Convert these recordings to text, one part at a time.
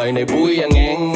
đời này vui à ngang,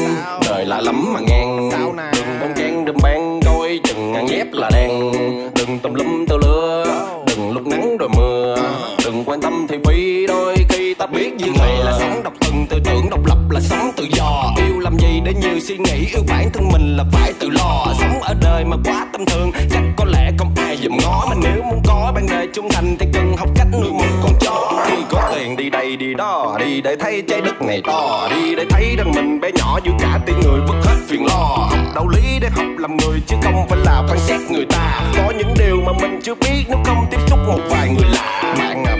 đời lạ lắm mà ngang. Đừng bông trang đừng ban coi chừng ngang dép là đen. Đừng tùm lum tơ lưa, đừng lúc nắng rồi mưa. Đừng quan tâm thì bi, đôi khi ta biết duyên này là sống độc thân, tư tưởng độc lập là sống tự do. Yêu làm gì để nhiều suy nghĩ, yêu bản thân mình là phải tự lo. Sống ở đời mà quá tâm thường, chắc có lẽ không ai dùm ngó. Mà nếu muốn có ban đời trung thành thì cần học cách nuôi một con chó. Khi có tiền đi đây đi đó, đi để thấy trái đất này to, đi để thấy rằng mình bé nhỏ giữa cả tỷ người vứt hết phiền lo. Học đạo lý để học làm người chứ không phải là phán xét người ta. Có những điều mà mình chưa biết nếu không tiếp xúc một vài người lạ.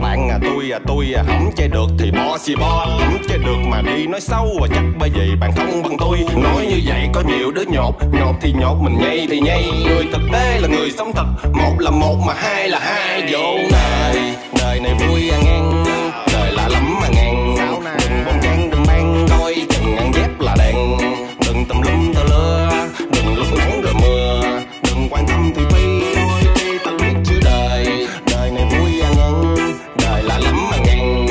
Bạn à, tôi à, không chơi được thì bo xì bo. Không chơi được mà đi nói xấu à, chắc bởi vì bạn không bằng tôi. Nói như vậy có nhiều đứa nhột thì nhột, mình nhây thì nhây. Người thực tế là người sống thật, một là một mà hai là hai. Vô đời này vui à ngang, đời lạ lắm mà ngang. Đừng bông trang đừng ban coi chừng ngang dép là đèn. Đừng tùm lum tơ lưa, đừng lúc nắng rồi mưa. Đừng quan tâm thì bi, đôi khi ta biết chứ đời. Đời này vui à ngang, đời lạ lắm mà ngang.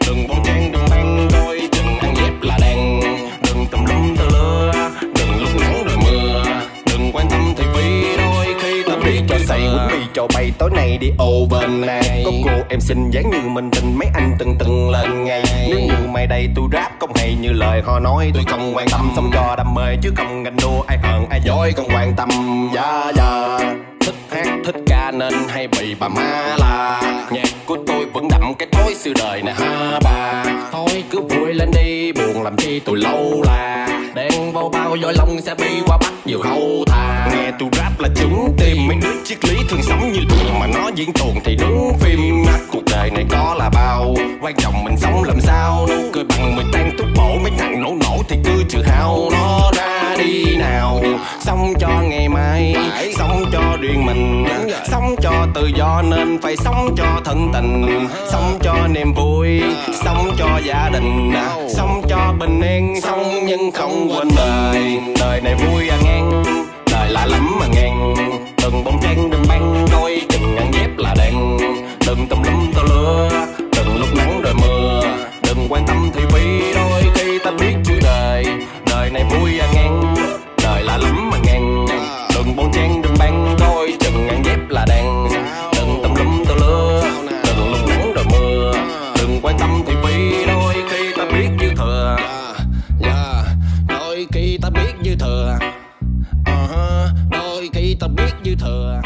Đừng bông trang đừng ban coi chừng ngang dép là đèn. Đừng tùm lum tơ lưa, đừng lúc nắng rồi mưa. Đừng quan tâm thì bi, đôi khi ta biết cho say quýnh đi cho bay tối nay đi overnight. Có cô em xinh dáng như mình tình mấy anh từng lên ngay. Nếu như mai đây tôi rap không hay như lời họ nói, tôi không quan tâm. Sống cho đam mê chứ không ganh đua ai hờn ai dối không quan tâm. Thích hát thích ca nên hay bị bà má la. Nhạc của tôi vẫn đậm cái tối xưa đời nè ha bà. Thôi cứ vui lên đi, buồn làm chi tôi lâu là. Đen vô bao dối lòng sẽ bi qua bắt nhiều hậu thà. Nghe tôi rap là trúng tim, mấy đứa triết lý thường sống như tôi mà nó diễn tuồng thì đúng phim. Cuộc đời này có là bao, quan trọng mình sống làm sao. Nụ cười bằng 10 tan thuốc bổ, mấy thằng nổ thì cứ tự hào. Nó ra đi nào, sống cho ngày mai, sống cho riêng mình, sống cho tự do nên phải sống cho thân tình. Sống cho niềm vui, sống cho gia đình, sống cho bình yên, sống nhưng không quên đời. Đời này vui à ngang, đời lạ lắm mà ngang. Đừng bông trang đừng ban coi chừng ngang dép là đèn. Đừng tùm lum tơ lưa, đừng lúc nắng rồi mưa. Đừng quan tâm thì bi, đôi khi ta biết chữ đời. Đời này vui à ngang, đời lạ lắm mà ngang. Đừng bông trang đừng ban coi chừng ngang dép là đèn. Đừng tùm lum tơ lưa, đừng lúc nắng rồi mưa. Đừng quan tâm thì bi, đôi khi ta biết dư thừa. Đôi khi ta biết dư thừa, đôi khi ta biết dư thừa.